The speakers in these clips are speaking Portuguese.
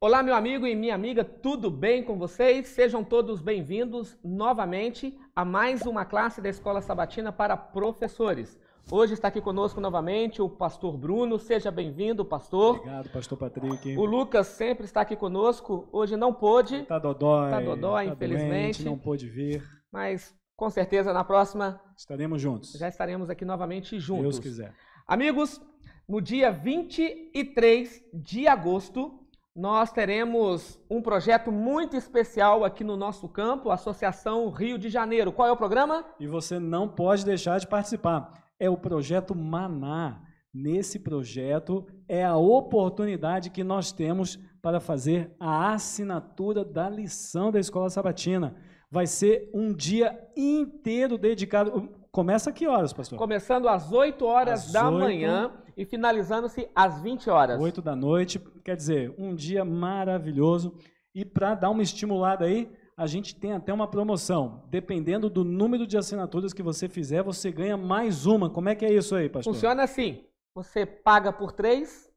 Olá, meu amigo e minha amiga, tudo bem com vocês? Sejam todos bem-vindos novamente a mais uma classe da Escola Sabatina para professores. Hoje está aqui conosco novamente o pastor Bruno. Seja bem-vindo, pastor. Obrigado, pastor Patrick. O Lucas sempre está aqui conosco. Hoje não pôde. Está dodói, infelizmente. Doente, não pôde vir. Mas com certeza na próxima estaremos juntos. Já estaremos aqui novamente juntos. Deus quiser. Amigos, no dia 23 de agosto, nós teremos um projeto muito especial aqui no nosso campo, a Associação Rio de Janeiro. Qual é o programa? E você não pode deixar de participar. É o projeto Maná. Nesse projeto é a oportunidade que nós temos para fazer a assinatura da lição da Escola Sabatina. Vai ser um dia inteiro dedicado. Começa a que horas, pastor? Começando às 8 horas da manhã e finalizando-se às 20 horas. 8 da noite, quer dizer, um dia maravilhoso. E para dar uma estimulada aí, a gente tem até uma promoção. Dependendo do número de assinaturas que você fizer, você ganha mais uma. Como é que é isso aí, pastor? Funciona assim, você paga por 3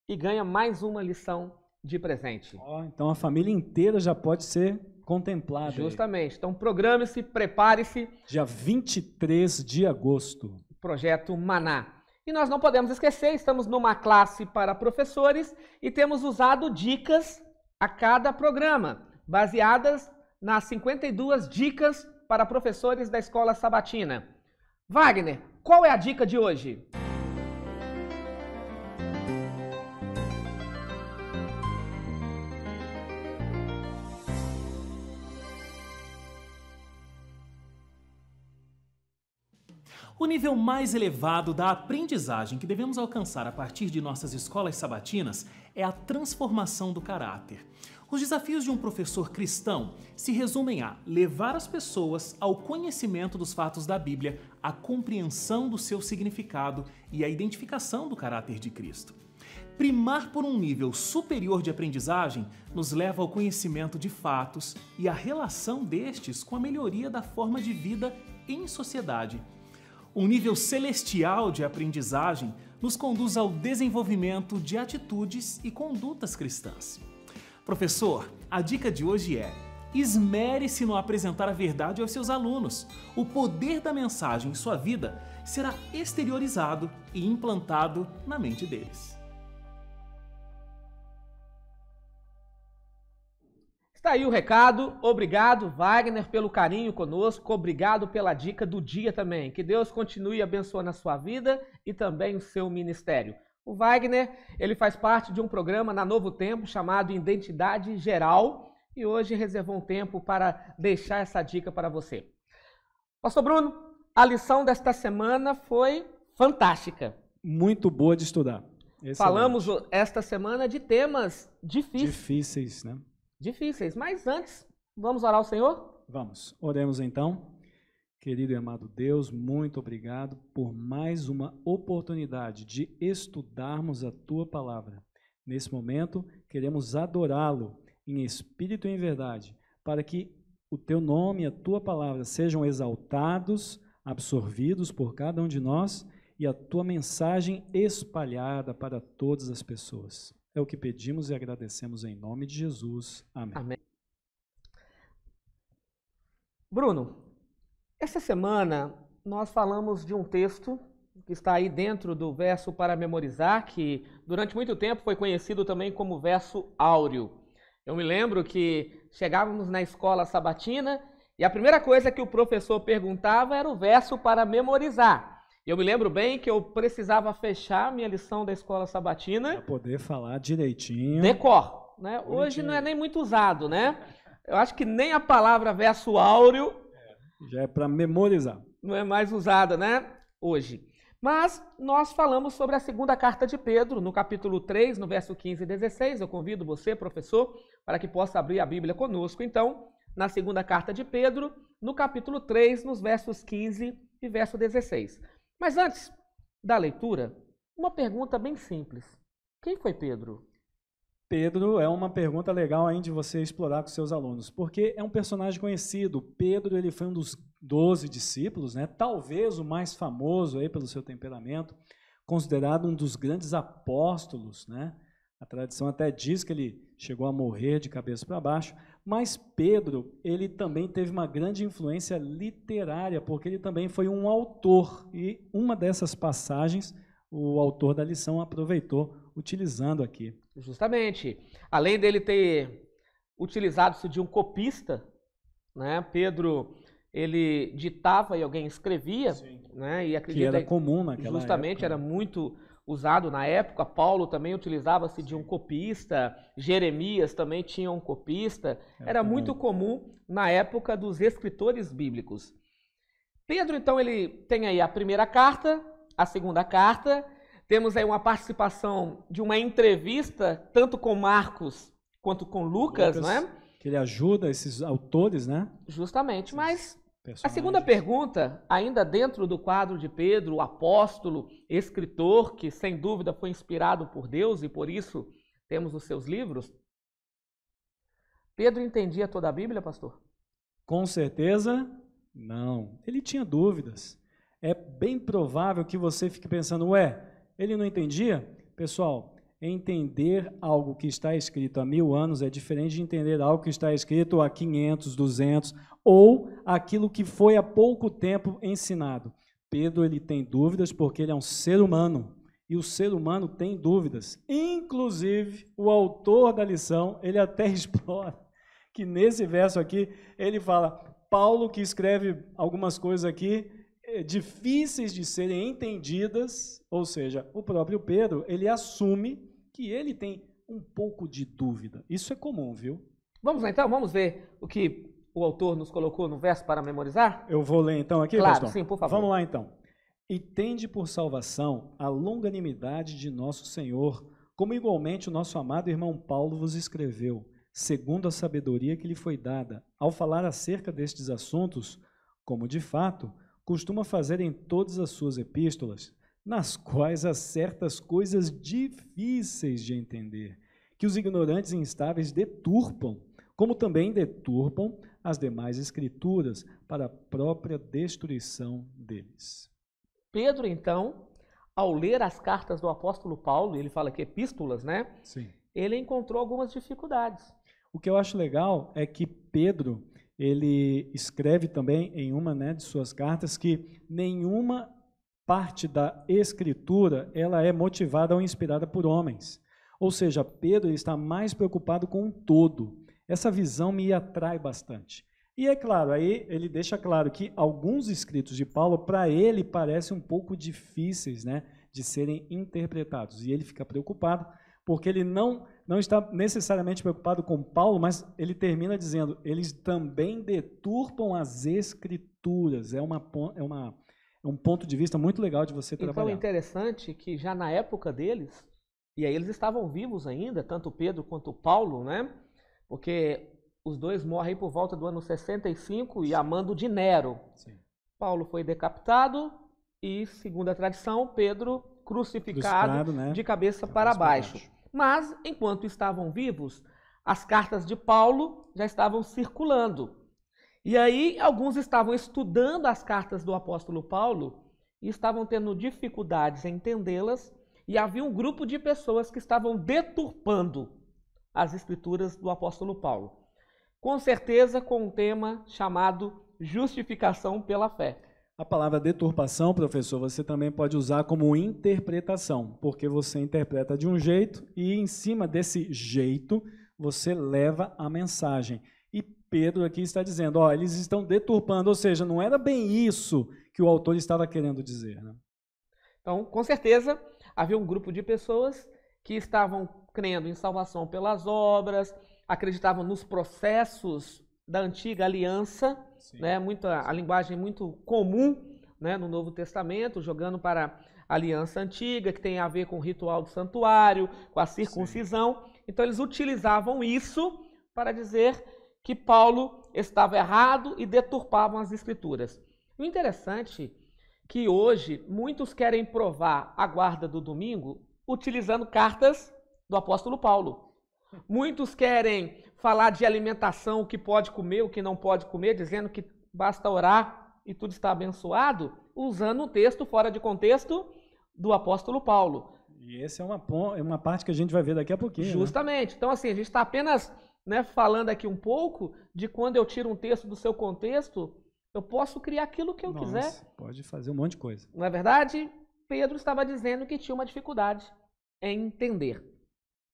e ganha mais uma lição de presente. Então a família inteira já pode ser contemplada. Justamente. Então programe-se, prepare-se. Dia 23 de agosto. Projeto Maná. E nós não podemos esquecer, estamos numa classe para professores e temos usado dicas a cada programa, baseadas nas 52 dicas para professores da Escola Sabatina. Wagner, qual é a dica de hoje? O nível mais elevado da aprendizagem que devemos alcançar a partir de nossas escolas sabatinas é a transformação do caráter. Os desafios de um professor cristão se resumem a levar as pessoas ao conhecimento dos fatos da Bíblia, à compreensão do seu significado e à identificação do caráter de Cristo. Primar por um nível superior de aprendizagem nos leva ao conhecimento de fatos e à relação destes com a melhoria da forma de vida em sociedade. Um nível celestial de aprendizagem nos conduz ao desenvolvimento de atitudes e condutas cristãs. Professor, a dica de hoje é: esmere-se no apresentar a verdade aos seus alunos. O poder da mensagem em sua vida será exteriorizado e implantado na mente deles. Está aí o recado. Obrigado, Wagner, pelo carinho conosco. Obrigado pela dica do dia também. Que Deus continue abençoando a sua vida e também o seu ministério. O Wagner, ele faz parte de um programa na Novo Tempo chamado Identidade Geral e hoje reservou um tempo para deixar essa dica para você. Pastor Bruno, a lição desta semana foi fantástica. Muito boa de estudar. Excelente. Falamos esta semana de temas difíceis. Difíceis, né? Difíceis, mas antes, vamos orar ao Senhor? Vamos, oremos então. Querido e amado Deus, muito obrigado por mais uma oportunidade de estudarmos a Tua Palavra. Nesse momento, queremos adorá-lo em espírito e em verdade, para que o Teu nome e a Tua Palavra sejam exaltados, absorvidos por cada um de nós e a Tua mensagem espalhada para todas as pessoas. É o que pedimos e agradecemos em nome de Jesus. Amém. Amém. Bruno, essa semana nós falamos de um texto que está aí dentro do verso para memorizar, que durante muito tempo foi conhecido também como verso áureo. Eu me lembro que chegávamos na escola sabatina e a primeira coisa que o professor perguntava era o verso para memorizar. Eu me lembro bem que eu precisava fechar minha lição da escola sabatina. Para poder falar direitinho. Decor, né? Hoje não é nem muito usado, né? Eu acho que nem a palavra verso áureo já é para memorizar. Não é mais usada, né? Hoje. Mas nós falamos sobre a segunda carta de Pedro, no capítulo 3, no verso 15 e 16. Eu convido você, professor, para que possa abrir a Bíblia conosco. Então, na segunda carta de Pedro, no capítulo 3, nos versos 15 e verso 16. Mas antes da leitura, uma pergunta bem simples. Quem foi Pedro? Pedro é uma pergunta legal aí de você explorar com seus alunos, porque é um personagem conhecido. Pedro, ele foi um dos 12 discípulos, né? Talvez o mais famoso aí pelo seu temperamento, considerado um dos grandes apóstolos, né? A tradição até diz que ele chegou a morrer de cabeça para baixo, mas Pedro, ele também teve uma grande influência literária, porque ele também foi um autor, e uma dessas passagens o autor da lição aproveitou, utilizando aqui. Justamente. Além dele ter utilizado-se de um copista, né, Pedro, ele ditava e alguém escrevia, né, e acredita que era comum naquela justamente época. Era muito usado na época. Paulo também utilizava-se de um copista, Jeremias também tinha um copista, era muito comum na época dos escritores bíblicos. Pedro, então, ele tem aí a primeira carta, a segunda carta, temos aí uma participação de uma entrevista, tanto com Marcos quanto com Lucas, né? Que ele ajuda esses autores, né? Justamente, mas a segunda pergunta, ainda dentro do quadro de Pedro, o apóstolo, escritor, que sem dúvida foi inspirado por Deus e por isso temos os seus livros. Pedro entendia toda a Bíblia, pastor? Com certeza, não. Ele tinha dúvidas. É bem provável que você fique pensando, ele não entendia? Pessoal, entender algo que está escrito há 1000 anos é diferente de entender algo que está escrito há 500, 200, ou aquilo que foi há pouco tempo ensinado. Pedro, ele tem dúvidas porque ele é um ser humano, e o ser humano tem dúvidas. Inclusive, o autor da lição, ele até explora que nesse verso aqui, ele fala, Paulo que escreve algumas coisas aqui, difíceis de serem entendidas, ou seja, o próprio Pedro, ele assume que ele tem um pouco de dúvida. Isso é comum, viu? Vamos lá então, vamos ver o que o autor nos colocou no verso para memorizar? Eu vou ler então aqui, claro, pastor? Sim, por favor. Vamos lá então. E tende por salvação a longanimidade de nosso Senhor, como igualmente o nosso amado irmão Paulo vos escreveu, segundo a sabedoria que lhe foi dada, ao falar acerca destes assuntos, como de fato costuma fazer em todas as suas epístolas, nas quais há certas coisas difíceis de entender, que os ignorantes e instáveis deturpam, como também deturpam as demais escrituras para a própria destruição deles. Pedro, então, ao ler as cartas do apóstolo Paulo, ele fala que epístolas, né? Sim. Ele encontrou algumas dificuldades. O que eu acho legal é que Pedro, ele escreve também em uma de suas cartas que nenhuma parte da Escritura ela é motivada ou inspirada por homens. Ou seja, Pedro está mais preocupado com o todo. Essa visão me atrai bastante. E é claro, aí ele deixa claro que alguns escritos de Paulo, para ele, parecem um pouco difíceis, de serem interpretados. E ele fica preocupado, porque ele não está necessariamente preocupado com Paulo, mas ele termina dizendo, eles também deturpam as Escrituras. É um ponto de vista muito legal de você trabalhar. Então é interessante que já na época deles, e aí eles estavam vivos ainda, tanto Pedro quanto Paulo, porque os dois morrem por volta do ano 65 e a mando de Nero. Sim. Paulo foi decapitado e, segundo a tradição, Pedro crucificado de cabeça para baixo. Mas, enquanto estavam vivos, as cartas de Paulo já estavam circulando. E aí, alguns estavam estudando as cartas do apóstolo Paulo e estavam tendo dificuldades em entendê-las, e havia um grupo de pessoas que estavam deturpando as escrituras do apóstolo Paulo. Com certeza com um tema chamado justificação pela fé. A palavra deturpação, professor, você também pode usar como interpretação, porque você interpreta de um jeito e em cima desse jeito você leva a mensagem. E Pedro aqui está dizendo, eles estão deturpando, ou seja, não era bem isso que o autor estava querendo dizer. Então, com certeza, havia um grupo de pessoas que estavam crendo em salvação pelas obras, acreditavam nos processos da antiga aliança, a linguagem muito comum no Novo Testamento, jogando para a aliança antiga, que tem a ver com o ritual do santuário, com a circuncisão. Sim. Então eles utilizavam isso para dizer que Paulo estava errado e deturpavam as escrituras. O interessante é que hoje muitos querem provar a guarda do domingo utilizando cartas do apóstolo Paulo. Muitos querem falar de alimentação, o que pode comer, o que não pode comer, dizendo que basta orar e tudo está abençoado, usando um texto fora de contexto do apóstolo Paulo. E essa é uma parte que a gente vai ver daqui a pouquinho. Justamente. Né? Então, assim, a gente está apenas, né, falando aqui um pouco de quando eu tiro um texto do seu contexto, eu posso criar aquilo que eu quiser. Pode fazer um monte de coisa. Não é verdade? Pedro estava dizendo que tinha uma dificuldade em entender.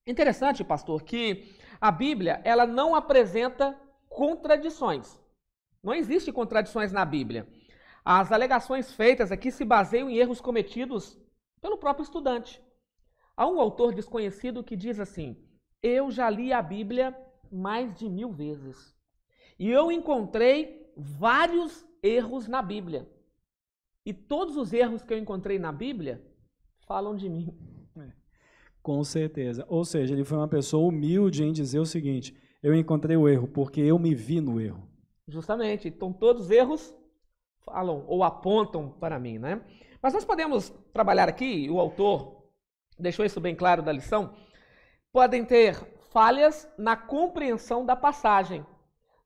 Interessante, pastor, que a Bíblia ela não apresenta contradições. Não existe contradições na Bíblia. As alegações feitas aqui se baseiam em erros cometidos pelo próprio estudante. Há um autor desconhecido que diz assim: eu já li a Bíblia mais de 1000 vezes e eu encontrei vários erros na Bíblia. E todos os erros que eu encontrei na Bíblia falam de mim. Com certeza. Ou seja, ele foi uma pessoa humilde em dizer o seguinte: eu encontrei o erro porque eu me vi no erro. Justamente. Então todos os erros falam ou apontam para mim, né? Mas nós podemos trabalhar aqui, o autor deixou isso bem claro da lição, podem ter falhas na compreensão da passagem.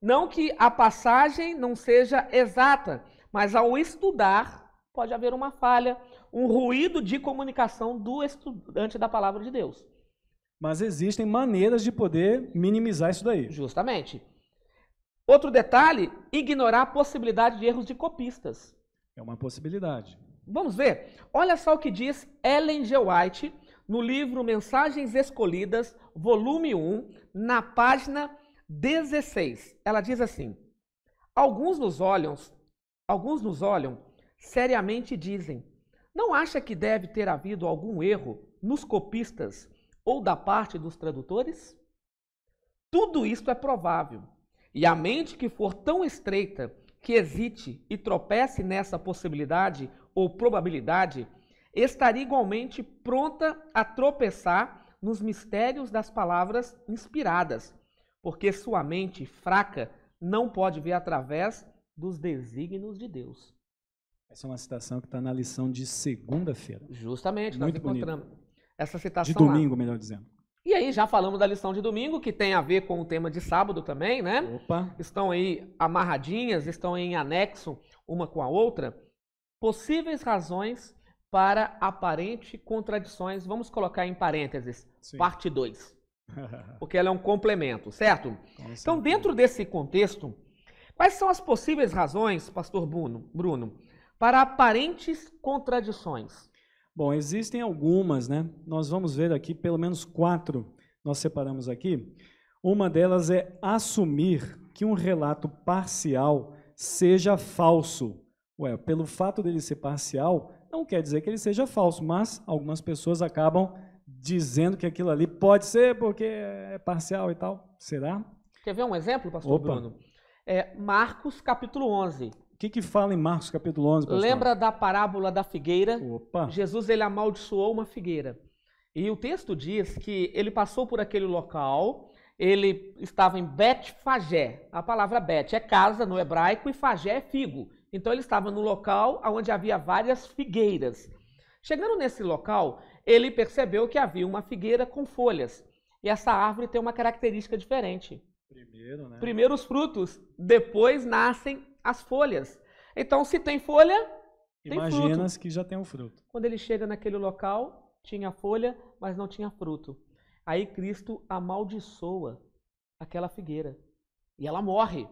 Não que a passagem não seja exata, mas ao estudar pode haver uma falha, um ruído de comunicação do estudante da palavra de Deus. Mas existem maneiras de poder minimizar isso daí. Justamente. Outro detalhe, ignorar a possibilidade de erros de copistas. É uma possibilidade. Vamos ver? Olha só o que diz Ellen G. White no livro Mensagens Escolhidas, volume 1, na página 16. Ela diz assim: alguns nos olham seriamente e dizem: não acha que deve ter havido algum erro nos copistas ou da parte dos tradutores? Tudo isto é provável, e a mente que for tão estreita que hesite e tropece nessa possibilidade ou probabilidade, estaria igualmente pronta a tropeçar nos mistérios das palavras inspiradas, porque sua mente fraca não pode ver através dos desígnios de Deus. Essa é uma citação que está na lição de segunda-feira. Justamente, muito nós encontramos essa citação de domingo, lá. melhor dizendo. E aí já falamos da lição de domingo, que tem a ver com o tema de sábado também, né? Opa! Estão aí amarradinhas, estão em anexo uma com a outra. Possíveis razões para aparentes contradições. Vamos colocar em parênteses, Sim. parte 2. Porque ela é um complemento, certo? Então, dentro desse contexto, quais são as possíveis razões, pastor Bruno, para aparentes contradições? Bom, existem algumas, né? Nós vamos ver aqui pelo menos 4, nós separamos aqui. Uma delas é assumir que um relato parcial seja falso. Pelo fato dele ser parcial, não quer dizer que ele seja falso, mas algumas pessoas acabam dizendo que aquilo ali pode ser porque é parcial e tal. Será? Quer ver um exemplo, pastor Bruno? Marcos capítulo 11. O que fala em Marcos capítulo 11, pastor? Lembra da parábola da figueira? Opa. Jesus ele amaldiçoou uma figueira. E o texto diz que ele passou por aquele local, ele estava em Bet-Fagé. A palavra Bet é casa no hebraico e Fagé é figo. Então ele estava no local onde havia várias figueiras. Chegando nesse local, ele percebeu que havia uma figueira com folhas. E essa árvore tem uma característica diferente. Primeiro os frutos, depois nascem as folhas. Então, se tem folha, tem fruto. Imaginas que já tem um fruto. Quando ele chega naquele local, tinha folha, mas não tinha fruto. Aí Cristo amaldiçoa aquela figueira. E ela morre.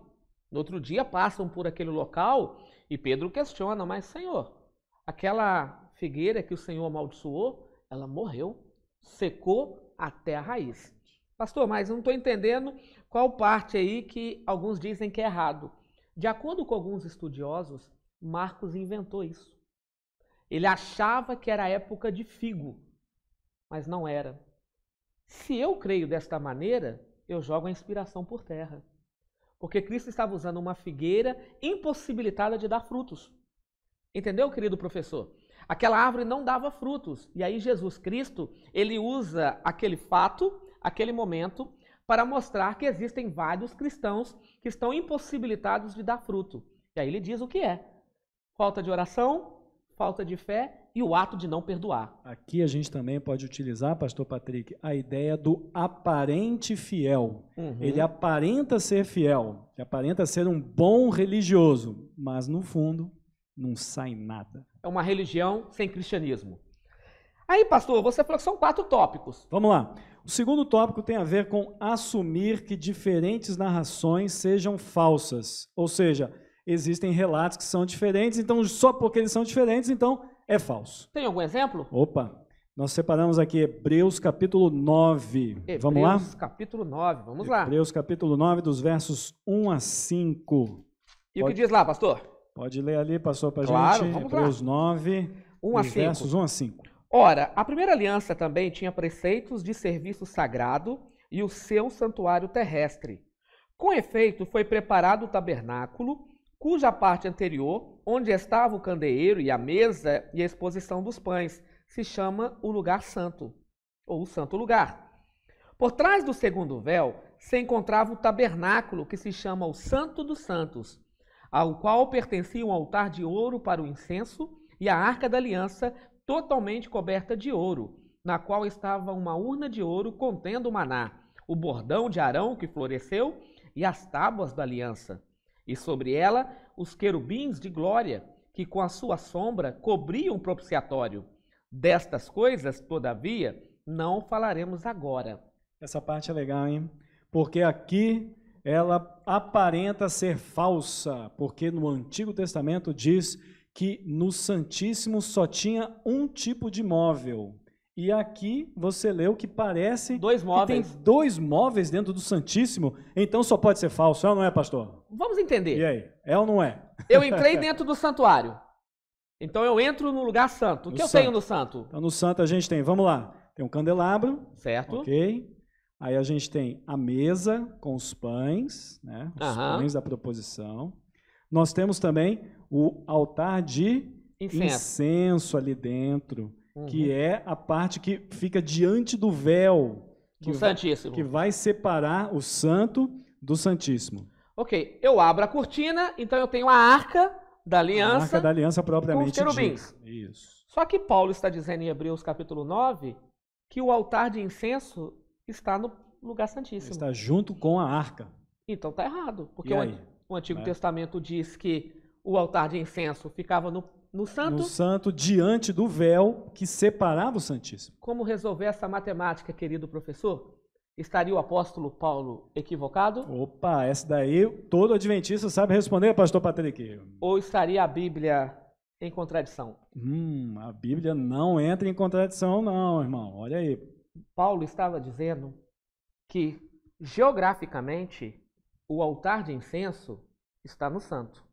No outro dia passam por aquele local e Pedro questiona: mas Senhor, aquela figueira que o Senhor amaldiçoou, ela morreu, secou até a raiz. Pastor, mas não estou entendendo qual parte aí que alguns dizem que é errado. De acordo com alguns estudiosos, Marcos inventou isso. Ele achava que era a época de figo, mas não era. Se eu creio desta maneira, eu jogo a inspiração por terra. Porque Cristo estava usando uma figueira impossibilitada de dar frutos. Entendeu, querido professor? Aquela árvore não dava frutos. E aí Jesus Cristo, ele usa aquele fato, aquele momento, para mostrar que existem vários cristãos que estão impossibilitados de dar fruto. E aí ele diz o que é: falta de oração, falta de fé e o ato de não perdoar. Aqui a gente também pode utilizar, pastor Patrick, a ideia do aparente fiel. Ele aparenta ser fiel, ele aparenta ser um bom religioso, mas no fundo não sai nada. É uma religião sem cristianismo. Aí, pastor, você falou que são 4 tópicos. Vamos lá. O segundo tópico tem a ver com assumir que diferentes narrações sejam falsas. Ou seja, existem relatos que são diferentes, então só porque eles são diferentes, então é falso. Tem algum exemplo? Opa, nós separamos aqui Hebreus capítulo 9. Vamos lá? Hebreus capítulo 9, vamos lá. Hebreus capítulo 9, dos versos 1 a 5. E o que diz lá, pastor? Pode ler ali, pastor, para Claro, gente. vamos Hebreus lá. 9, 1 a dos 5. versos 1 a 5. Ora, a primeira aliança também tinha preceitos de serviço sagrado e o seu santuário terrestre. Com efeito, foi preparado o tabernáculo, cuja parte anterior, onde estava o candeeiro e a mesa e a exposição dos pães, se chama o lugar santo, ou o santo lugar. Por trás do segundo véu se encontrava o tabernáculo, que se chama o Santo dos Santos, ao qual pertencia um altar de ouro para o incenso e a arca da aliança, totalmente coberta de ouro, na qual estava uma urna de ouro contendo o maná, o bordão de Arão que floresceu e as tábuas da aliança. E sobre ela os querubins de glória, que com a sua sombra cobriam o propiciatório. Destas coisas, todavia, não falaremos agora. Essa parte é legal, hein? Porque aqui ela aparenta ser falsa, porque no Antigo Testamento diz que no Santíssimo só tinha um tipo de móvel. E aqui você leu que parece 2 móveis. que tem 2 móveis dentro do Santíssimo, então só pode ser falso, é ou não é, pastor? Vamos entender. E aí, é ou não é? Eu entrei dentro do santuário. Então eu entro no lugar santo. O que eu tenho no santo? Então no santo a gente tem, vamos lá, tem um candelabro, Certo. ok? Aí a gente tem a mesa com os pães, né? Os pães da proposição. Nós temos também o altar de incenso ali dentro, que é a parte que fica diante do véu, do Santíssimo, que vai separar o santo do Santíssimo. Ok, eu abro a cortina, então eu tenho a arca da aliança. A arca da aliança propriamente com os querubins. Isso. Só que Paulo está dizendo em Hebreus capítulo 9 que o altar de incenso está no lugar santíssimo. Está junto com a arca. Então está errado, porque o Antigo Testamento diz que o altar de incenso ficava no santo. No santo, diante do véu que separava o Santíssimo. Como resolver essa matemática, querido professor? Estaria o apóstolo Paulo equivocado? Opa, essa daí todo adventista sabe responder, pastor Patrick. Ou estaria a Bíblia em contradição? A Bíblia não entra em contradição não, irmão. Olha aí. Paulo estava dizendo que, geograficamente, o altar de incenso está no santo.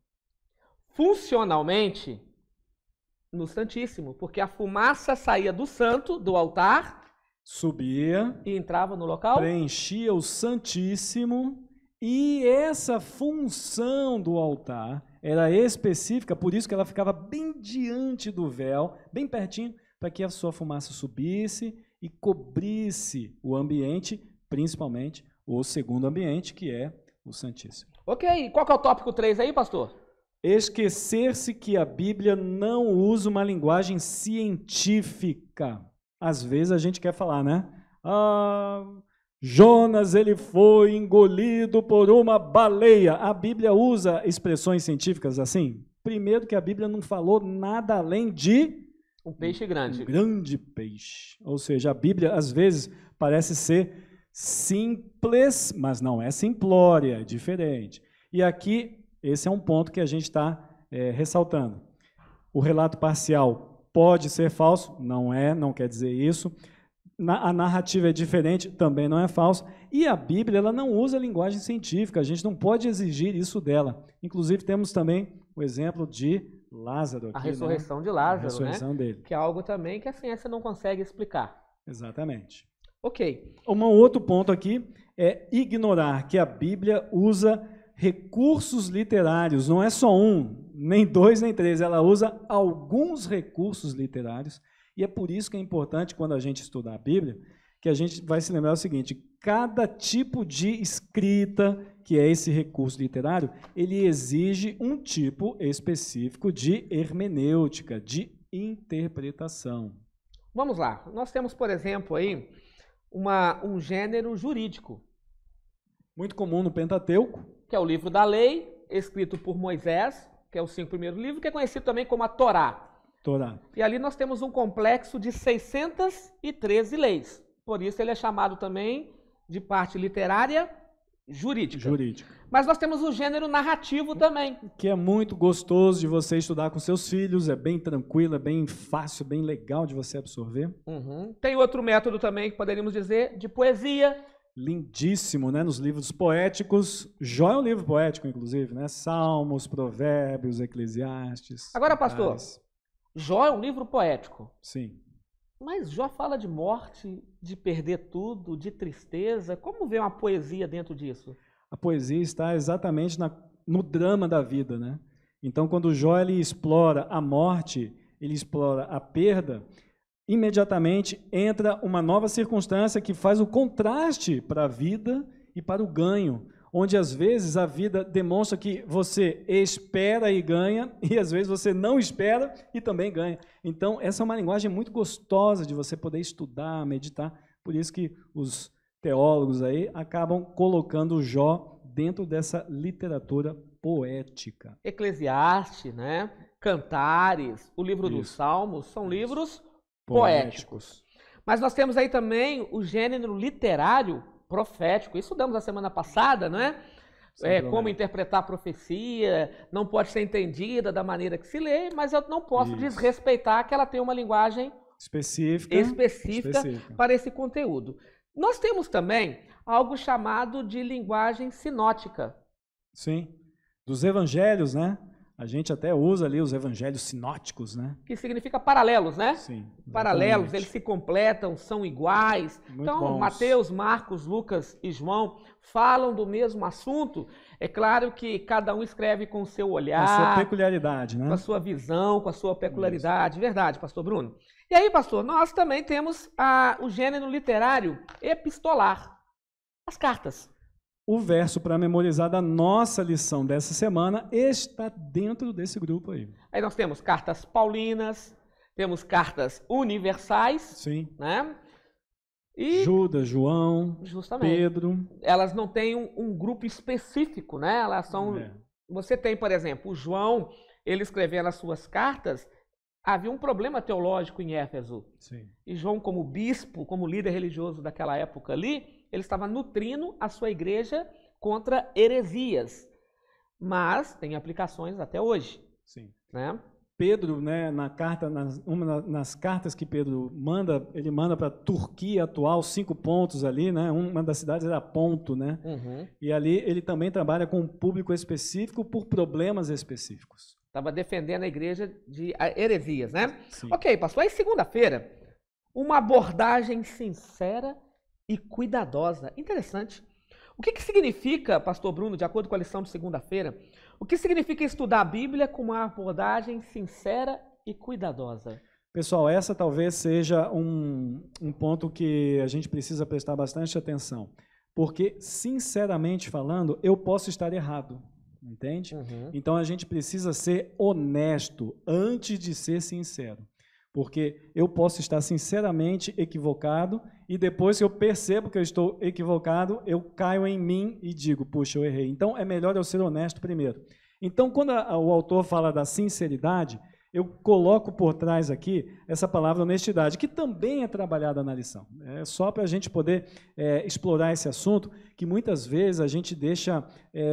Funcionalmente, no Santíssimo, porque a fumaça saía do santo, do altar, subia e entrava no local, preenchia o Santíssimo, e essa função do altar era específica, por isso que ela ficava bem diante do véu, bem pertinho, para que a sua fumaça subisse e cobrisse o ambiente, principalmente o segundo ambiente, que é o Santíssimo. Ok, qual que é o tópico 3 aí, pastor? Esquecer-se que a Bíblia não usa uma linguagem científica. Às vezes a gente quer falar, né? Jonas, ele foi engolido por uma baleia. A Bíblia usa expressões científicas assim? Primeiro que a Bíblia não falou nada além de um peixe grande. Um grande peixe. Ou seja, a Bíblia às vezes parece ser simples, mas não é simplória, é diferente. E aqui, esse é um ponto que a gente está ressaltando. O relato parcial pode ser falso, não quer dizer isso. A narrativa é diferente, também não é falso. E a Bíblia ela não usa linguagem científica, a gente não pode exigir isso dela. Inclusive, temos também o exemplo de Lázaro. Aqui, a ressurreição de Lázaro, a ressurreição dele. Que é algo também que a ciência não consegue explicar. Exatamente. Ok. Um outro ponto aqui é ignorar que a Bíblia usa recursos literários, não é só um, nem 2, nem 3, ela usa alguns recursos literários, e é por isso que é importante, quando a gente estudar a Bíblia, que a gente vai se lembrar o seguinte: cada tipo de escrita, que é esse recurso literário, ele exige um tipo específico de hermenêutica, de interpretação. Vamos lá, nós temos, por exemplo, aí um gênero jurídico. Muito comum no Pentateuco. Que é o livro da lei, escrito por Moisés, que é os 5 primeiros livros, que é conhecido também como a Torá. Torá. E ali nós temos um complexo de 613 leis. Por isso ele é chamado também de parte literária jurídica. Mas nós temos o gênero narrativo também. Que é muito gostoso de você estudar com seus filhos, é bem tranquilo, é bem fácil, bem legal de você absorver. Tem outro método também que poderíamos dizer de poesia. Lindíssimo, né? Nos livros poéticos. Jó é um livro poético, inclusive, né? Salmos, Provérbios, Eclesiastes. Agora, pastor, Jó é um livro poético. Sim. Mas Jó fala de morte, de perder tudo, de tristeza. Como vê uma poesia dentro disso? A poesia está exatamente no drama da vida, né? Então, quando Jó ele explora a morte, ele explora a perda, imediatamente entra uma nova circunstância que faz o contraste para a vida e para o ganho, onde às vezes a vida demonstra que você espera e ganha, e às vezes você não espera e também ganha. Então, essa é uma linguagem muito gostosa de você poder estudar, meditar, por isso que os teólogos aí acabam colocando Jó dentro dessa literatura poética. Eclesiastes, né? Cantares, o livro dos Salmos, são livros poéticos. Mas nós temos aí também o gênero literário profético. Isso damos a semana passada, não é? Como interpretar a profecia, não pode ser entendida da maneira que se lê, mas eu não posso desrespeitar que ela tem uma linguagem específica para esse conteúdo. Nós temos também algo chamado de linguagem sinótica. Sim, dos evangelhos, né? A gente até usa ali os evangelhos sinóticos, né? Que significa paralelos, né? Sim. Exatamente. Paralelos, eles se completam, são iguais. Muito então, bons. Mateus, Marcos, Lucas e João falam do mesmo assunto. É claro que cada um escreve com o seu olhar. Com a sua peculiaridade, né? Com a sua visão, com a sua peculiaridade. Verdade, pastor Bruno. E aí, pastor, nós também temos o gênero literário epistolar. As cartas. O verso para memorizar da nossa lição dessa semana está dentro desse grupo aí. Aí nós temos cartas paulinas, temos cartas universais. Sim. Né? E Judas, João, Pedro. Elas não têm um grupo específico, né? Elas são... Você tem, por exemplo, o João, ele escrevendo as suas cartas, havia um problema teológico em Éfeso. Sim. E João, como bispo, como líder religioso daquela época ali, ele estava nutrindo a sua igreja contra heresias. Mas tem aplicações até hoje. Sim. Né? Pedro, né, nas cartas que Pedro manda, ele manda para a Turquia atual, 5 pontos ali, né? Uma das cidades era Ponto, né? E ali ele também trabalha com um público específico por problemas específicos. Estava defendendo a igreja de heresias, né? Sim. Ok, pastor. Aí segunda-feira, uma abordagem sincera e cuidadosa. Interessante. O que significa, pastor Bruno, de acordo com a lição de segunda-feira, o que significa estudar a Bíblia com uma abordagem sincera e cuidadosa? Pessoal, essa talvez seja um ponto que a gente precisa prestar bastante atenção, porque, sinceramente falando, eu posso estar errado, entende? Então, a gente precisa ser honesto antes de ser sincero. Porque eu posso estar sinceramente equivocado e depois que eu percebo que eu estou equivocado, eu caio em mim e digo, puxa, eu errei. Então, é melhor eu ser honesto primeiro. Então, quando o autor fala da sinceridade, eu coloco por trás aqui essa palavra honestidade, que também é trabalhada na lição. É só para a gente poder explorar esse assunto, que muitas vezes a gente deixa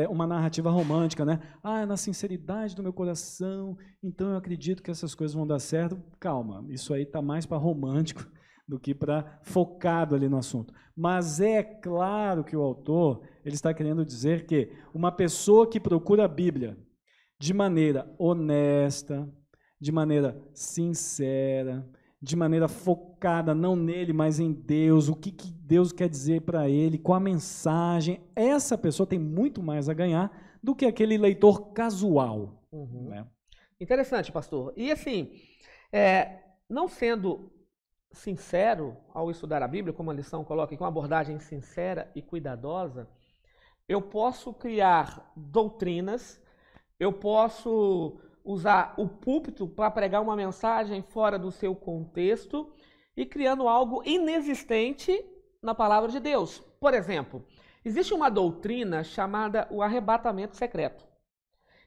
uma narrativa romântica, né? Ah, na sinceridade do meu coração, então eu acredito que essas coisas vão dar certo. Calma, isso aí está mais para romântico do que para focado ali no assunto. Mas é claro que o autor ele está querendo dizer que uma pessoa que procura a Bíblia de maneira honesta, de maneira sincera, de maneira focada, não nele, mas em Deus, o que Deus quer dizer para ele, qual a mensagem, essa pessoa tem muito mais a ganhar do que aquele leitor casual. Né? Interessante, pastor. E assim, não sendo sincero ao estudar a Bíblia, como a lição coloca, com uma abordagem sincera e cuidadosa, eu posso criar doutrinas, eu posso usar o púlpito para pregar uma mensagem fora do seu contexto e criando algo inexistente na palavra de Deus. Por exemplo, existe uma doutrina chamada o arrebatamento secreto.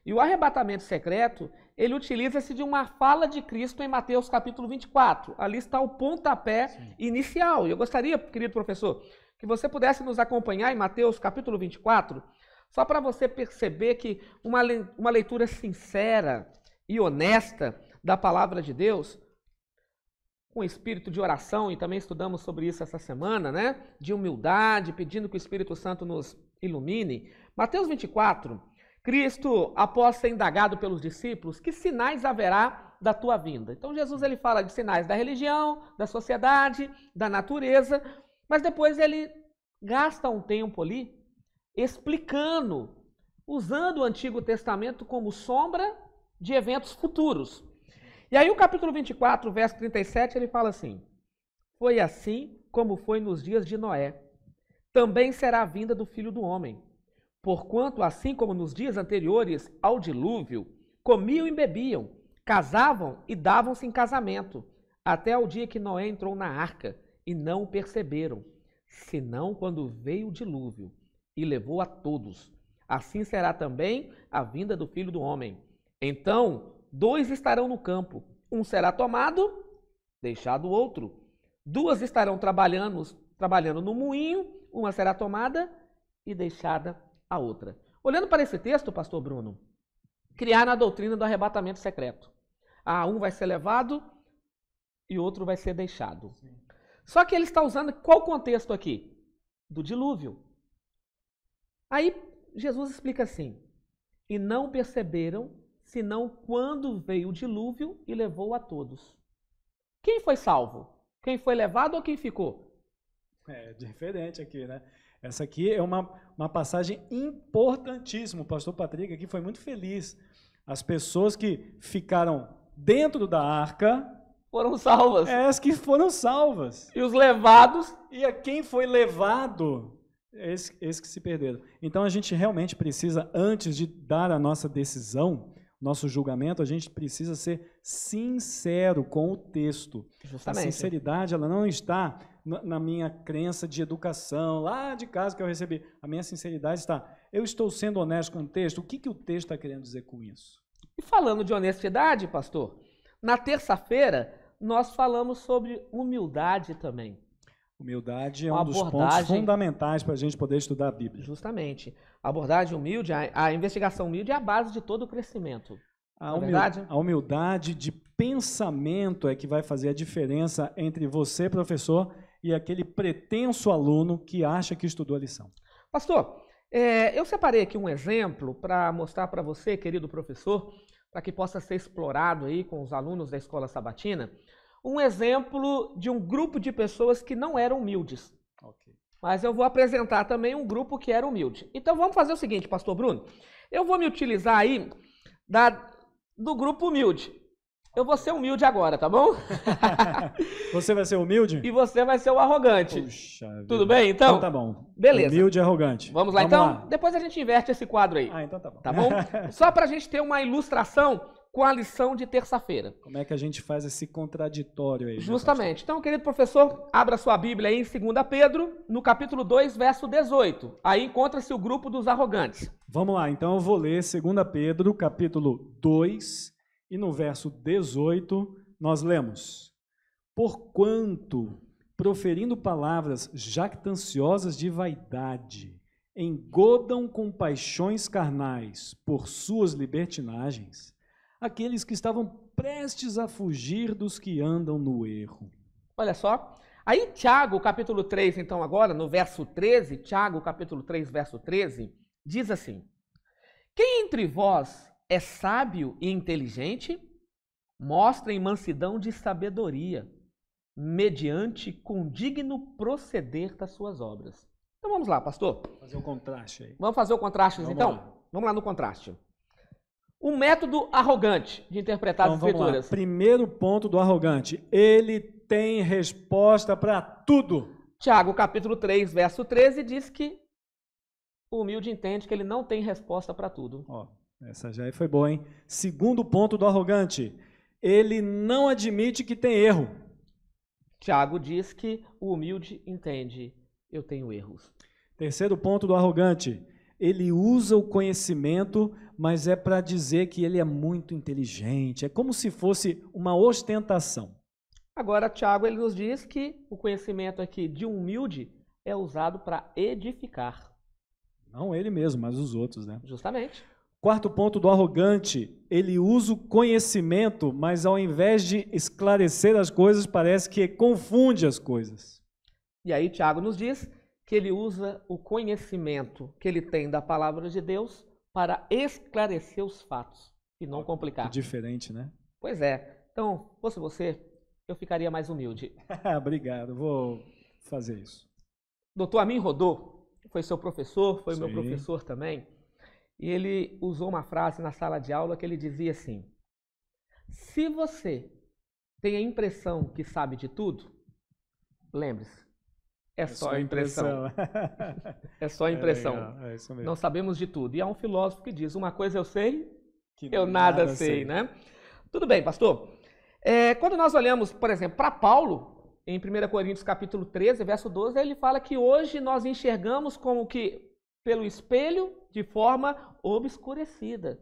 E o arrebatamento secreto, ele utiliza-se de uma fala de Cristo em Mateus capítulo 24. Ali está o pontapé inicial. E eu gostaria, querido professor, que você pudesse nos acompanhar em Mateus capítulo 24, só para você perceber que uma leitura sincera e honesta da palavra de Deus, com espírito de oração, e também estudamos sobre isso essa semana, né? De humildade, pedindo que o Espírito Santo nos ilumine. Mateus 24, Cristo, após ser indagado pelos discípulos, que sinais haverá da tua vinda? Então Jesus ele fala de sinais da religião, da sociedade, da natureza, mas depois ele gasta um tempo ali explicando, usando o Antigo Testamento como sombra de eventos futuros. E aí o capítulo 24, verso 37, ele fala assim: foi assim como foi nos dias de Noé, também será a vinda do Filho do Homem. Porquanto, assim como nos dias anteriores ao dilúvio, comiam e bebiam, casavam e davam-se em casamento, até ao dia que Noé entrou na arca, e não o perceberam, senão quando veio o dilúvio e levou a todos. Assim será também a vinda do Filho do Homem. Então, 2 estarão no campo, um será tomado, deixado o outro. 2 estarão trabalhando no moinho, uma será tomada e deixada a outra. Olhando para esse texto, pastor Bruno, criaram a doutrina do arrebatamento secreto. Um vai ser levado e outro vai ser deixado. Sim. Só que ele está usando qual contexto aqui? Do dilúvio. Aí Jesus explica assim: e não perceberam, senão quando veio o dilúvio e levou a todos. Quem foi salvo? Quem foi levado ou quem ficou? É diferente aqui, né? Essa aqui é uma passagem importantíssima. O pastor Patrick aqui foi muito feliz. As pessoas que ficaram dentro da arca foram salvas. As que foram salvas. E os levados? E a quem foi levado, esses que se perderam. Então a gente realmente precisa, antes de dar a nossa decisão, nosso julgamento, a gente precisa ser sincero com o texto. Justamente. A sinceridade, ela não está na minha crença de educação, lá de casa que eu recebi. A minha sinceridade está, eu estou sendo honesto com o texto. O que o texto está querendo dizer com isso? E falando de honestidade, pastor, na terça-feira nós falamos sobre humildade também. Humildade é um dos pontos fundamentais para a gente poder estudar a Bíblia. Justamente. A abordagem humilde, a investigação humilde é a base de todo o crescimento. A humildade de pensamento é que vai fazer a diferença entre você, professor, e aquele pretenso aluno que acha que estudou a lição. Pastor, eu separei aqui um exemplo para mostrar para você, querido professor, para que possa ser explorado aí com os alunos da Escola Sabatina, um exemplo de um grupo de pessoas que não eram humildes. Okay. Mas eu vou apresentar também um grupo que era humilde. Então vamos fazer o seguinte, pastor Bruno, eu vou me utilizar aí do grupo humilde. Eu vou ser humilde agora, tá bom? Você vai ser humilde? E você vai ser o arrogante. Puxa vida. Tudo bem, então? Então tá bom. Beleza. Humilde e arrogante. Vamos lá, então? Depois a gente inverte esse quadro aí. Então tá bom. Tá bom? Só pra gente ter uma ilustração com a lição de terça-feira. Como é que a gente faz esse contraditório aí? Justamente. Então, querido professor, abra sua Bíblia aí em 2 Pedro, no capítulo 2, verso 18. Aí encontra-se o grupo dos arrogantes. Vamos lá, então eu vou ler 2 Pedro, capítulo 2, e no verso 18 nós lemos: porquanto, proferindo palavras jactanciosas de vaidade, engodam com paixões carnais por suas libertinagens aqueles que estavam prestes a fugir dos que andam no erro. Olha só, aí Tiago, capítulo 3, então agora, no verso 13, Tiago, capítulo 3, verso 13, diz assim: quem entre vós é sábio e inteligente, mostrem mansidão de sabedoria, mediante condigno proceder das suas obras. Então vamos lá, pastor. Fazer o contraste aí. Vamos fazer o contraste, então? Vamos lá no contraste. O método arrogante de interpretar as escrituras. Primeiro ponto do arrogante. Ele tem resposta para tudo. Tiago, capítulo 3, verso 13, diz que o humilde entende que ele não tem resposta para tudo. Essa já foi boa, hein? Segundo ponto do arrogante. Ele não admite que tem erro. Tiago diz que o humilde entende, eu tenho erros. Terceiro ponto do arrogante. ele usa o conhecimento, mas é para dizer que ele é muito inteligente. É como se fosse uma ostentação. Agora, Tiago, ele nos diz que o conhecimento aqui de humilde é usado para edificar. Não ele mesmo, mas os outros, né? Justamente. Quarto ponto do arrogante, ele usa o conhecimento, mas ao invés de esclarecer as coisas, parece que confunde as coisas. E aí, Tiago nos diz que ele usa o conhecimento que ele tem da palavra de Deus para esclarecer os fatos e não complicar. Que diferente, né? Pois é. Então, fosse você, eu ficaria mais humilde. Obrigado, vou fazer isso. Doutor Amin Rodô foi seu professor, foi meu Sim. professor também, e ele usou uma frase na sala de aula que ele dizia assim: se você tem a impressão que sabe de tudo, lembre-se, é só impressão. É só impressão. É isso mesmo. Não sabemos de tudo. E há um filósofo que diz: uma coisa eu sei, Que eu nada sei, né? Tudo bem, pastor. Quando nós olhamos, por exemplo, para Paulo, em 1 Coríntios capítulo 13, verso 12, ele fala que hoje nós enxergamos como que pelo espelho de forma obscurecida.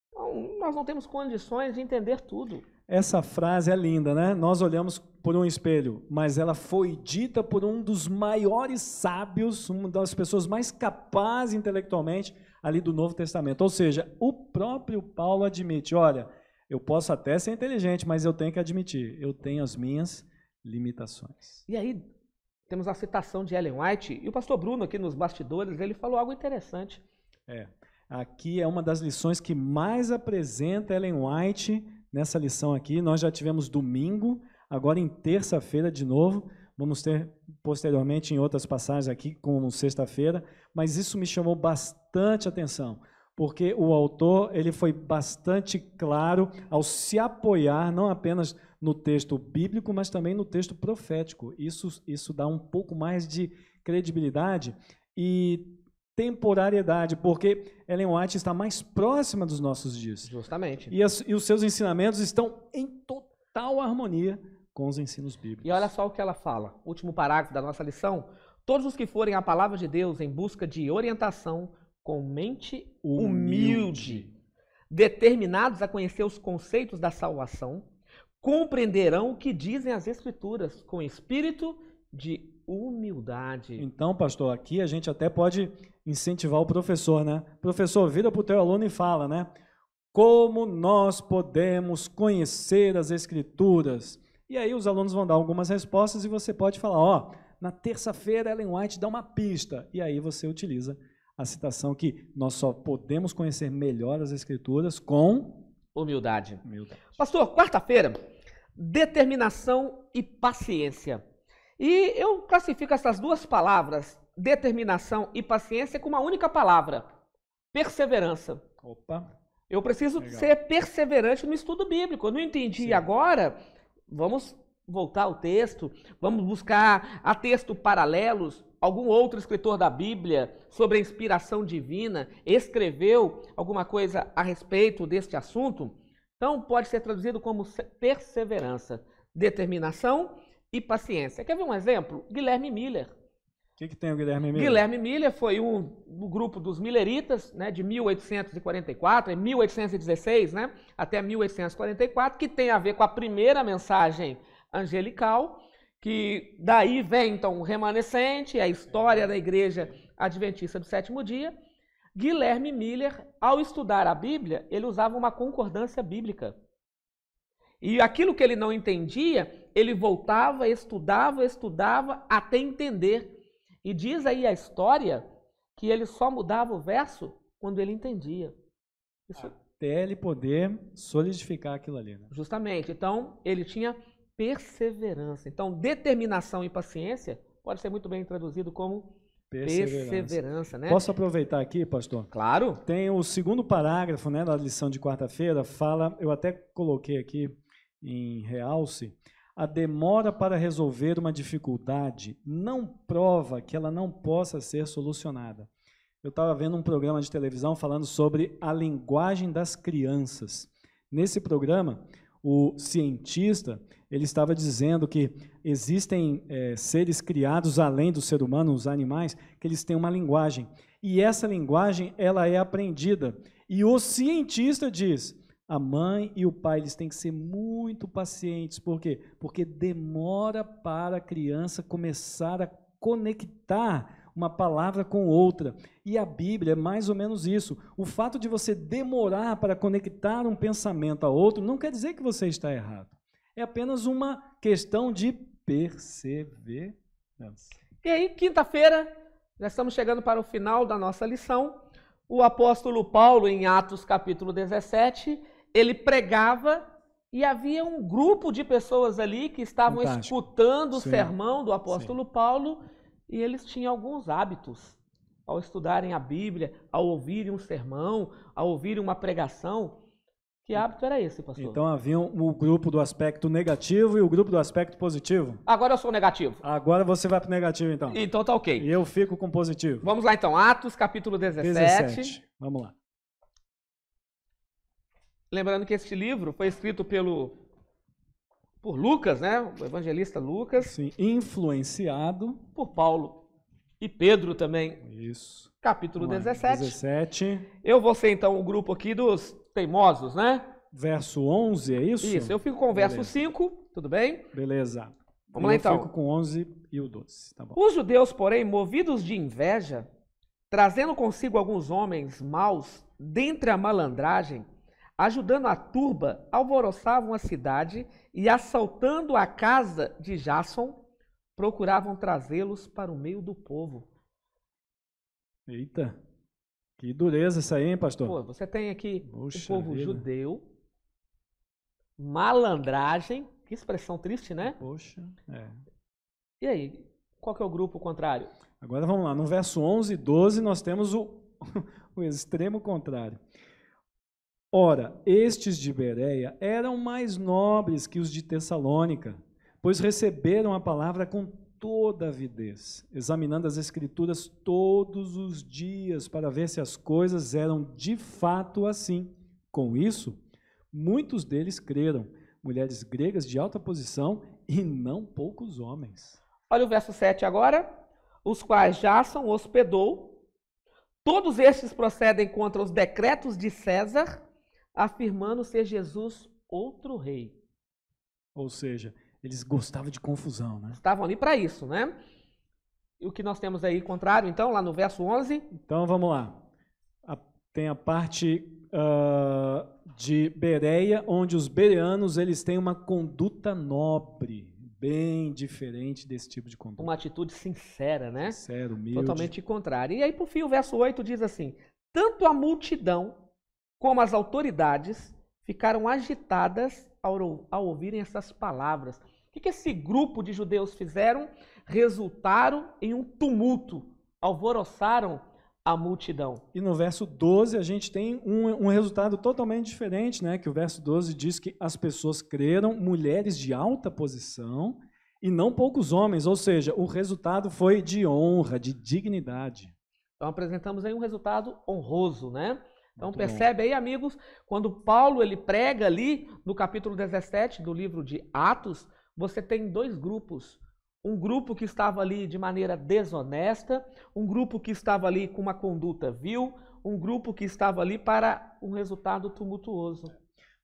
Então, nós não temos condições de entender tudo. Essa frase é linda, né? Nós olhamos por um espelho, mas ela foi dita por um dos maiores sábios, uma das pessoas mais capazes intelectualmente ali do Novo Testamento. Ou seja, o próprio Paulo admite, olha, eu posso até ser inteligente, mas eu tenho que admitir, eu tenho as minhas limitações. E aí, temos a citação de Ellen White, e o pastor Bruno aqui nos bastidores, ele falou algo interessante. Aqui é uma das lições que mais apresenta Ellen White nessa lição aqui. Nós já tivemos domingo, agora em terça-feira de novo, vamos ter posteriormente em outras passagens aqui, como sexta-feira, mas isso me chamou bastante atenção, porque o autor ele foi bastante claro ao se apoiar não apenas no texto bíblico, mas também no texto profético. Isso dá um pouco mais de credibilidade e temporariedade, porque Ellen White está mais próxima dos nossos dias. Justamente. E os seus ensinamentos estão em total harmonia com os ensinos bíblicos. E olha só o que ela fala, último parágrafo da nossa lição: todos os que forem à palavra de Deus em busca de orientação com mente humilde, determinados a conhecer os conceitos da salvação, compreenderão o que dizem as Escrituras com espírito de humildade. Então, pastor, aqui a gente até pode incentivar o professor, né? Professor, vira para o teu aluno e fala, né? Como nós podemos conhecer as Escrituras? E aí os alunos vão dar algumas respostas e você pode falar, ó, na terça-feira Ellen White dá uma pista. E aí você utiliza a citação que nós só podemos conhecer melhor as Escrituras com humildade. humildade. Pastor, quarta-feira, determinação e paciência. E eu classifico essas duas palavras, determinação e paciência, com uma única palavra: perseverança. Opa! Eu preciso ser perseverante no estudo bíblico. Eu não entendi agora, vamos voltar ao texto, vamos buscar a textos paralelos. Algum outro escritor da Bíblia sobre a inspiração divina escreveu alguma coisa a respeito deste assunto? Então pode ser traduzido como perseverança, determinação e paciência. Quer ver um exemplo? Guilherme Miller. O que tem o Guilherme Miller? Guilherme Miller foi do grupo dos Milleritas, né, de 1844, 1816, né, até 1844, que tem a ver com a primeira mensagem angelical, que daí vem então o remanescente, a história da Igreja Adventista do Sétimo Dia. Guilherme Miller, ao estudar a Bíblia, ele usava uma concordância bíblica. E aquilo que ele não entendia, ele voltava, estudava até entender. E diz aí a história que ele só mudava o verso quando ele entendia. Isso... Até ele poder solidificar aquilo ali. Né? Justamente. Então, ele tinha perseverança. Então, determinação e paciência pode ser muito bem traduzido como perseverança, né? Posso aproveitar aqui, pastor? Claro. Tem o segundo parágrafo, né, da lição de quarta-feira, fala, eu até coloquei aqui em realce, a demora para resolver uma dificuldade não prova que ela não possa ser solucionada. Eu estava vendo um programa de televisão falando sobre a linguagem das crianças. Nesse programa, o cientista ele estava dizendo que existem seres criados além do ser humano, os animais, que eles têm uma linguagem. E essa linguagem, ela é aprendida. E o cientista diz, a mãe e o pai, eles têm que ser muito pacientes. Por quê? Porque demora para a criança começar a conectar uma palavra com outra. E a Bíblia é mais ou menos isso. O fato de você demorar para conectar um pensamento a outro não quer dizer que você está errado. É apenas uma questão de perseverança. E aí, quinta-feira, já estamos chegando para o final da nossa lição. O apóstolo Paulo, em Atos capítulo 17, ele pregava e havia um grupo de pessoas ali que estavam escutando o sermão do apóstolo Paulo e eles tinham alguns hábitos ao estudarem a Bíblia, ao ouvirem um sermão, ao ouvirem uma pregação. Que hábito era esse, pastor? Então havia o grupo do aspecto negativo e o grupo do aspecto positivo. Agora eu sou negativo. Agora você vai para o negativo, então. Então tá ok. E eu fico com positivo. Vamos lá, então. Atos, capítulo 17. Vamos lá. Lembrando que este livro foi escrito por Lucas, né? O evangelista Lucas. Sim, influenciado por Paulo e Pedro também. Isso. Capítulo 17. 17. Eu vou ser, então, o grupo aqui dos teimosos, né? Verso 11, é isso? Isso, eu fico com o verso 5, tudo bem? Beleza. Vamos lá, então. Eu fico com 11 e o 12, tá bom. Os judeus, porém, movidos de inveja, trazendo consigo alguns homens maus, dentre a malandragem, ajudando a turba, alvoroçavam a cidade e, assaltando a casa de Jasson, procuravam trazê-los para o meio do povo. Eita, que dureza isso aí, hein, pastor? Pô, você tem aqui o povo vida. judeu, malandragem, que expressão triste, né? Poxa, é. E aí, qual que é o grupo contrário? Agora vamos lá, no verso 11 e 12 nós temos o extremo contrário. Ora, estes de Bereia eram mais nobres que os de Tessalônica, pois receberam a palavra com toda avidez, examinando as Escrituras todos os dias para ver se as coisas eram de fato assim. Com isso, muitos deles creram, mulheres gregas de alta posição e não poucos homens. Olha o verso 7 agora, os quais Jasson hospedou. Todos estes procedem contra os decretos de César, afirmando ser Jesus outro rei. Ou seja, eles gostavam de confusão, né? Estavam ali para isso, né? E o que nós temos aí contrário, então, lá no verso 11? Então, vamos lá. Tem a parte de Bereia, onde os bereanos eles têm uma conduta nobre, bem diferente desse tipo de conduta. Uma atitude sincera, né? Sincero, humilde. Totalmente contrária. E aí, por fim, o verso 8 diz assim, tanto a multidão como as autoridades ficaram agitadas ao ouvirem essas palavras. O que esse grupo de judeus fizeram? Resultaram em um tumulto, alvoroçaram a multidão. E no verso 12 a gente tem um resultado totalmente diferente, né? Que o verso 12 diz que as pessoas creram, mulheres de alta posição e não poucos homens, ou seja, o resultado foi de honra, de dignidade. Então apresentamos aí um resultado honroso, né? Então Muito percebe aí, amigos, quando Paulo ele prega ali no capítulo 17 do livro de Atos, você tem dois grupos. Um grupo que estava ali de maneira desonesta, um grupo que estava ali com uma conduta vil, um grupo que estava ali para um resultado tumultuoso.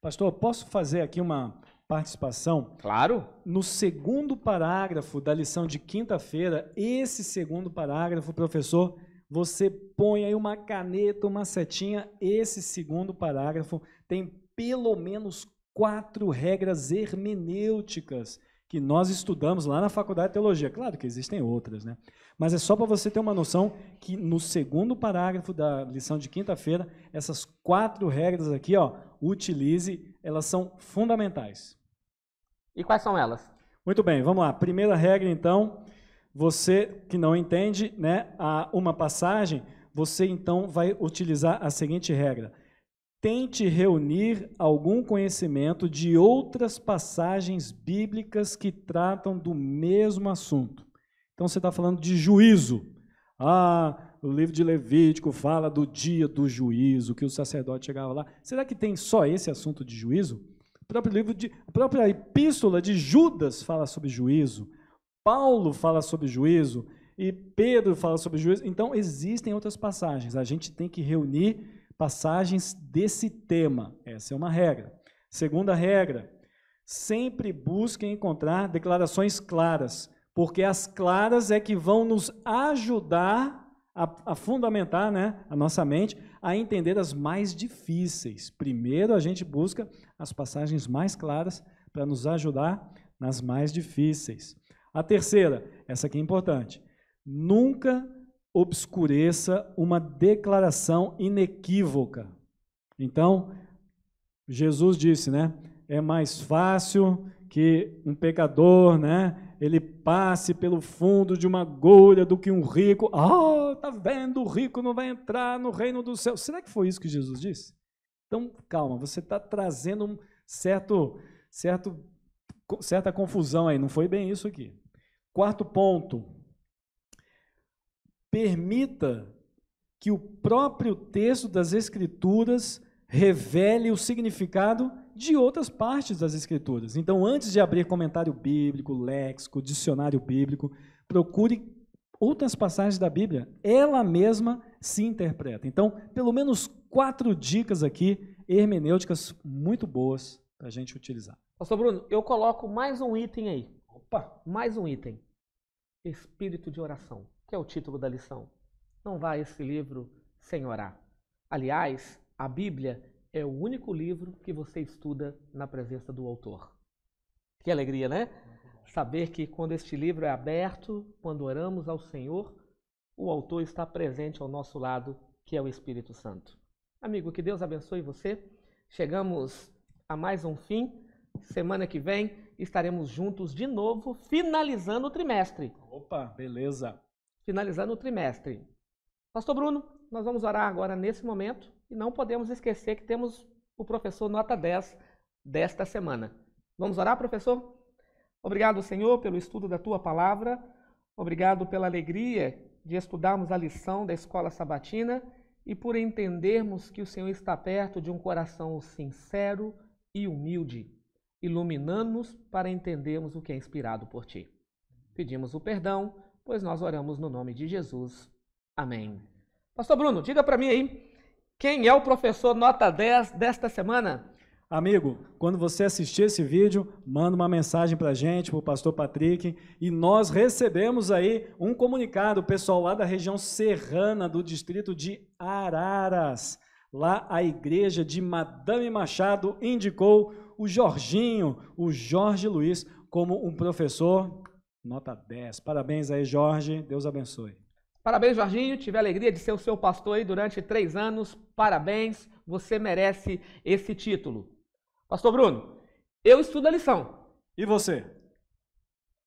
Pastor, posso fazer aqui uma participação? Claro. No segundo parágrafo da lição de quinta-feira, esse segundo parágrafo, professor, você põe aí uma caneta, uma setinha, esse segundo parágrafo tem pelo menos 4 regras hermenêuticas que nós estudamos lá na Faculdade de Teologia. Claro que existem outras, né? Mas é só para você ter uma noção que no segundo parágrafo da lição de quinta-feira, essas 4 regras aqui, ó, utilize, elas são fundamentais. E quais são elas? Muito bem, vamos lá. Primeira regra, então, você que não entende, né, uma passagem, você então vai utilizar a seguinte regra. Tente reunir algum conhecimento de outras passagens bíblicas que tratam do mesmo assunto. Então, você está falando de juízo. O livro de Levítico fala do dia do juízo, que o sacerdote chegava lá. Será que tem só esse assunto de juízo? A própria epístola de Judas fala sobre juízo. Paulo fala sobre juízo. e Pedro fala sobre juízo. Então, existem outras passagens. A gente tem que reunir passagens desse tema. Essa é uma regra. Segunda regra, sempre busquem encontrar declarações claras, porque as claras é que vão nos ajudar a fundamentar, né, a nossa mente a entender as mais difíceis. Primeiro, a gente busca as passagens mais claras para nos ajudar nas mais difíceis. A terceira, essa aqui é importante, nunca obscureça uma declaração inequívoca. Então, Jesus disse, né, é mais fácil que um pecador, né, ele passe pelo fundo de uma agulha do que um rico. Tá vendo, o rico não vai entrar no reino do céu. Será que foi isso que Jesus disse? Então, calma, você está trazendo um certa confusão aí, não foi bem isso aqui. Quarto ponto, permita que o próprio texto das Escrituras revele o significado de outras partes das Escrituras. Então, antes de abrir comentário bíblico, léxico, dicionário bíblico, procure outras passagens da Bíblia. Ela mesma se interpreta. Então, pelo menos 4 dicas aqui, hermenêuticas muito boas para a gente utilizar. Pastor Bruno, eu coloco mais um item aí. Opa, mais um item. Espírito de oração, que é o título da lição. Não vá a esse livro sem orar. Aliás, a Bíblia é o único livro que você estuda na presença do autor. Que alegria, né? Saber que quando este livro é aberto, quando oramos ao Senhor, o autor está presente ao nosso lado, que é o Espírito Santo. Amigo, que Deus abençoe você. Chegamos a mais um fim. Semana que vem estaremos juntos de novo, finalizando o trimestre. Opa, beleza. Finalizando o trimestre. Pastor Bruno, nós vamos orar agora nesse momento e não podemos esquecer que temos o professor nota 10 desta semana. Vamos orar, professor? Obrigado, Senhor, pelo estudo da Tua Palavra. Obrigado pela alegria de estudarmos a lição da Escola Sabatina e por entendermos que o Senhor está perto de um coração sincero e humilde, iluminando-nos para entendermos o que é inspirado por Ti. Pedimos o perdão, pois nós oramos no nome de Jesus. Amém. Pastor Bruno, diga para mim aí, quem é o professor nota 10 desta semana? Amigo, quando você assistir esse vídeo, manda uma mensagem para a gente, para o pastor Patrick, e nós recebemos aí um comunicado, o pessoal lá da região serrana do distrito de Araras. Lá a igreja de Madame Machado indicou o Jorginho, o Jorge Luiz, como um professor nota 10. Parabéns aí, Jorge, Deus abençoe. Parabéns, Jorginho, tive a alegria de ser o seu pastor aí durante 3 anos, parabéns, você merece esse título. Pastor Bruno, eu estudo a lição. E você?